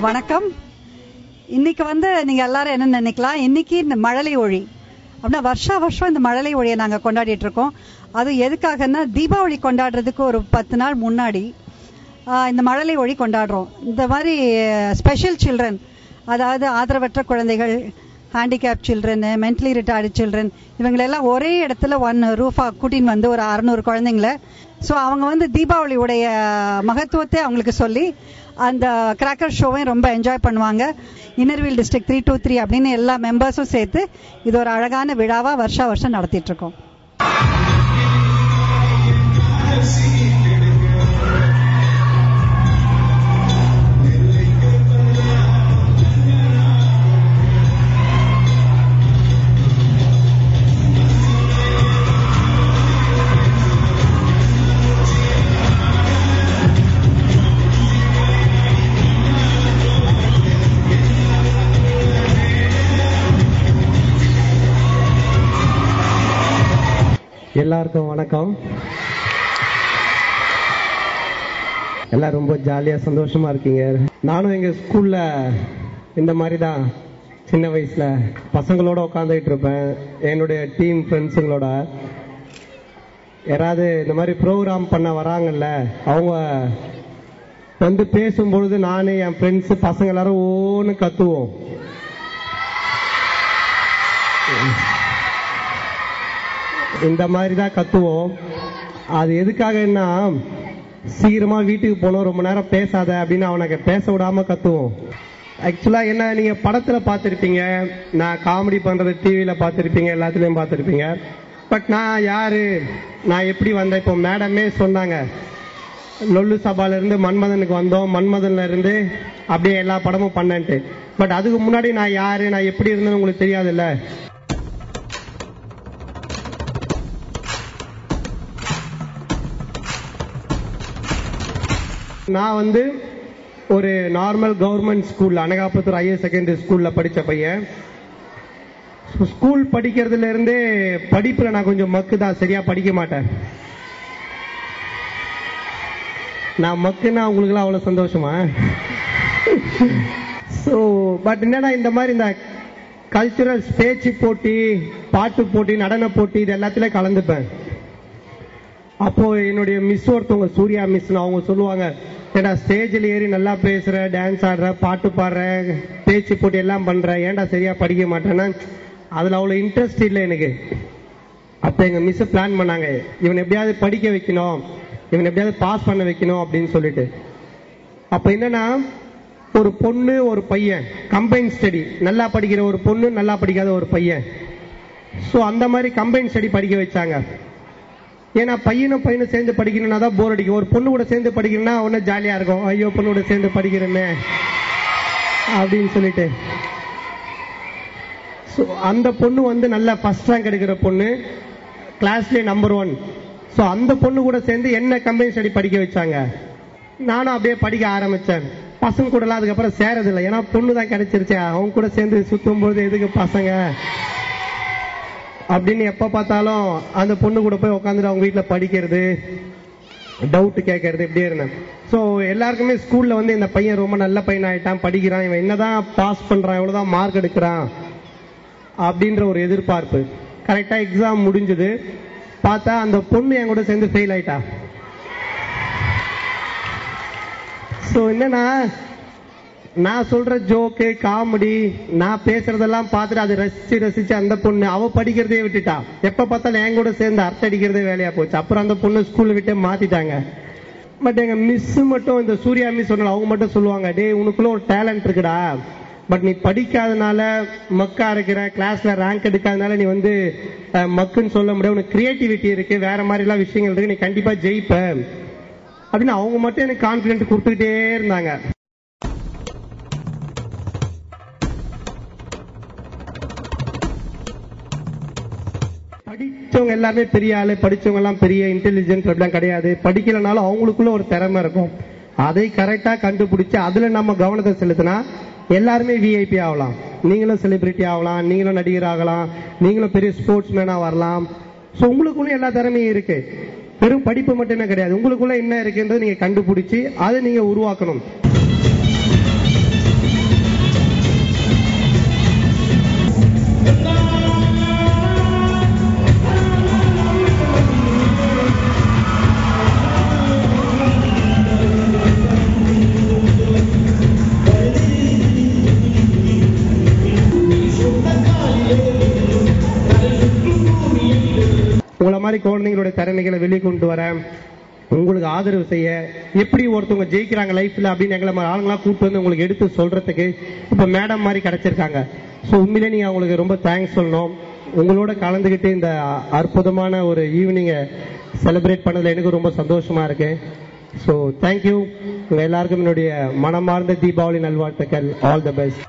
வணக்கம். இன்னைக்கு நீங்க எல்லாரும் என்ன நினைக்கலாம், இன்னைக்கு இந்த மழலை ஒளி அப்படின்னா வருஷம் இந்த மழலை ஒளியை நாங்க கொண்டாடிட்டு இருக்கோம். அது எதுக்காகன்னா தீபாவளி கொண்டாடுறதுக்கு ஒரு 10 நாள் முன்னாடி இந்த மழலை ஒளி கொண்டாடுறோம். இந்த மாதிரி ஸ்பெஷல் சில்ட்ரன், அதாவது ஆதரவற்ற குழந்தைகள், handicap children, mentally retard children, இவங்களெல்லாம் ஒரே இடத்துல ஒன் ரூஃபா கூட்டின்னு ஒரு 600 குழந்தைங்கள. ஸோ அவங்க தீபாவளியுடைய மகத்துவத்தை அவங்களுக்கு சொல்லி அந்த கிராக்கர் ஷோவையும் ரொம்ப என்ஜாய் பண்ணுவாங்க. இன்னர்வீல் டிஸ்ட்ரிக்ட் 323 அப்படின்னு எல்லா மெம்பர்ஸும் சேர்த்து இது ஒரு அழகான விழாவா வருஷம் நடத்திட்டு இருக்கோம். எல்லாருக்கும் வணக்கம். எல்லாரும் ரொம்ப ஜாலியா சந்தோஷமா இருக்கீங்க. நானும் எங்க ஸ்கூல்ல இந்த மாதிரி தான் சின்ன வயசுல பசங்களோட உட்காந்துட்டு இருப்பேன், என்னுடைய டீம் ஃப்ரெண்ட்ஸுங்களோட. யாராவது இந்த மாதிரி ப்ரோக்ராம் பண்ண வராங்கல்ல, அவங்க பேசும்பொழுது நானே என் ஃப்ரெண்ட்ஸ் பசங்க எல்லாரும் ஓன்னு கத்துவோம். இந்த மாதிரி தான் கத்துவோம். அது எதுக்காகன்னா, சீக்கிரமா வீட்டுக்கு போனோம், ரொம்ப நேரம் பேசாத அப்படின்னு அவனுக்கு பேச விடாம கத்துவோம். ஆக்சுவலா என்ன, நீங்க படத்துல பார்த்திருப்பீங்க, நான் காமெடி பண்றது டிவியில பார்த்திருப்பீங்க, எல்லாத்துலயும் பார்த்திருப்பீங்க. பட் நான் யாரு, நான் எப்படி வந்தேன்? இப்போ மேடமே சொன்னாங்க, லொல்லு சபால இருந்து மன்மதனுக்கு வந்தோம், மன்மதன்ல இருந்து அப்படியே எல்லா படமும் பண்ணேன்ட்டு. பட் அதுக்கு முன்னாடி நான் யாரு, நான் எப்படி இருந்தேன்னு உங்களுக்கு தெரியாதுல்ல. நான் ஒரு normal government school, Anakaputhur higher secondary ஸ்கூல்ல படிச்ச பையன். ஸ்கூல் படிக்கிறதுல இருந்தே படிப்புல நான் கொஞ்சம் மக்குதான், சரியா படிக்க மாட்டேன். நான் மக்குன்னா உங்களுக்கு எல்லாம் அவ்வளவு சந்தோஷமா? சோ பட் என்னன்னா, இந்த மாதிரி இந்த கல்ச்சுரல் பேச்சு போட்டி, பாட்டு போட்டி, நடன போட்டி, இது எல்லாத்திலயும் கலந்துப்பேன். அப்போ என்னுடைய மிஸ் ஒருத்தவங்க, சூர்யா மிஸ், அவங்க சொல்லுவாங்க, ஏண்டா ஸ்டேஜில் ஏறி நல்லா பேசுற, டான்ஸ் ஆடுற, பாட்டு பாடுற, பேச்சு போட்டி எல்லாம் பண்ற, ஏண்டா சரியா படிக்க மாட்டேன்னா அதுல அவ்வளவு இன்ட்ரெஸ்ட் இல்லை எனக்கு. அப்ப எங்க மிஸ் பிளான் பண்ணாங்க, இவன் எப்படியாவது படிக்க வைக்கணும், இவன் எப்படியாவது பாஸ் பண்ண வைக்கணும் அப்படின்னு சொல்லிட்டு. அப்ப என்னன்னா, ஒரு பொண்ணு ஒரு பையன், கம்பைன் ஸ்டடி, நல்லா படிக்கிற ஒரு பொண்ணு, நல்லா படிக்காத ஒரு பையன். சோ அந்த மாதிரி கம்பைன் ஸ்டடி படிக்க வச்சாங்க. ஏன்னா பையனும் சேர்ந்து படிக்கணும்னா தான் போர் அடிக்கும். ஒரு பொண்ணு கூட சேர்ந்து படிக்கணும்னா ஒன்னும் ஜாலியா இருக்கும், ஐயோ பொண்ணு கூட சேர்ந்து படிக்கிறேன்னு அப்படின்னு சொல்லிட்டு. அந்த பொண்ணு நல்லா ஃபர்ஸ்ட் ரேங்க் எடுக்கிற பொண்ணு, கிளாஸ்லயே நம்பர் 1. சோ அந்த பொண்ணு கூட சேர்ந்து என்ன கம்பைன் ஸ்டடி படிக்க வச்சாங்க. நானும் அப்படியே படிக்க ஆரம்பிச்சேன். பசங்க கூட எல்லாம் அதுக்கப்புறம் சேரதில்லை, ஏன்னா பொண்ணு தான் கிடைச்சிருச்சு, அவங்க கூட சேர்ந்து சுத்தும் போது எதுக்கு பசங்க அப்படின்னு எப்ப பார்த்தாலும் அந்த பொண்ணு கூட போய் உட்காந்துட்டு அவங்க வீட்டுல படிக்கிறது, டவுட் கேட்கறது, இப்படியே இருந்தேன். சோ எல்லாருக்குமே ஸ்கூல்ல இந்த பையன் ரொம்ப நல்ல பையன் ஆயிட்டான், படிக்கிறான், இவன் என்னதான் பாஸ் பண்றான், எவ்வளவுதான் மார்க் எடுக்கிறான் அப்படின்ற ஒரு எதிர்பார்ப்பு. கரெக்டா எக்ஸாம் முடிஞ்சது, பார்த்தா அந்த பொண்ணு என் கூட சேர்ந்து ஃபெயில் ஆயிட்டா. சோ என்னன்னா, நான் சொல்ற ஜோக்கு, காமெடி, நான் பேசுறதெல்லாம் பார்த்துட்டு அதை ரசிச்சு அந்த பொண்ணு அவ படிக்கிறதே விட்டுட்டா. எப்ப பார்த்தாலும் என் கூட சேர்ந்து அர்த்தம் அடிக்கிறதே வேலையா போச்சு. அப்புறம் அந்த பொண்ணு ஸ்கூல்ல விட்டே மாத்திட்டாங்க. பட் எங்க மிஸ் மட்டும், இந்த சூர்யா மிஸ் சொன்னால, அவங்க மட்டும் சொல்லுவாங்க, டே உனக்குள்ள ஒரு டேலண்ட் இருக்குடா, பட் நீ படிக்காதனால மக்கா இருக்கிற, கிளாஸ்ல ரேங்க் எடுக்காதனால நீ மக்குன்னு சொல்ல முடியாது, உனக்கு கிரியேட்டிவிட்டி இருக்கு, வேற மாதிரி எல்லாம் விஷயங்கள் இருக்கு, நீ கண்டிப்பா ஜெயிப்ப அப்படின்னு அவங்க மட்டும் எனக்கு கான்பிடன்ட் கொடுத்துக்கிட்டே இருந்தாங்க. படிச்சவங்க எல்லாருமே பெரிய ஆளு, படிச்சவங்க எல்லாம் பெரிய இன்டெலிஜென்ட் அப்படிலாம் கிடையாது. படிக்கலனாலும் அவங்களுக்குள்ள ஒரு திறமை இருக்கும், அதை கரெக்டா கண்டுபிடிச்சு அதுல நம்ம கவனத்தை செலுத்தினா எல்லாருமே விஐபி ஆகலாம். நீங்களும் செலிபிரிட்டி ஆகலாம், நீங்களும் நடிகர் ஆகலாம், நீங்களும் பெரிய ஸ்போர்ட்ஸ் மேனா வரலாம். சோ உங்களுக்குள்ள எல்லா திறமையும் இருக்கு, வெறும் படிப்பு மட்டுமே கிடையாது. உங்களுக்குள்ள என்ன இருக்குன்றது நீங்க கண்டுபிடிச்சு அதை நீங்க உருவாக்கணும். உங்களை மாதிரி குழந்தைங்களோட திறமைகளை வெளியே கொண்டு வர, உங்களுக்கு ஆதரவு செய்ய, எப்படி ஒருத்தவங்க ஜெயிக்கிறாங்க லைஃப்ல அப்படின்னு எங்களை மாதிரி ஆளுங்களாம் கூப்பிட்டு வந்து உங்களுக்கு எடுத்து சொல்றதுக்கு இப்ப மேடம் மாதிரி கிடைச்சிருக்காங்க. ஸோ உண்மையிலே நீங்க அவங்களுக்கு ரொம்ப தேங்க்ஸ் சொல்லணும். உங்களோட கலந்துகிட்டு இந்த அற்புதமான ஒரு ஈவினிங்கை செலிப்ரேட் பண்ணதுல எனக்கு ரொம்ப சந்தோஷமா இருக்கு. So thank you. உங்க எல்லாருக்கும் என்னுடைய மனமார்ந்த தீபாவளி நல்வாழ்த்துக்கள். All the best.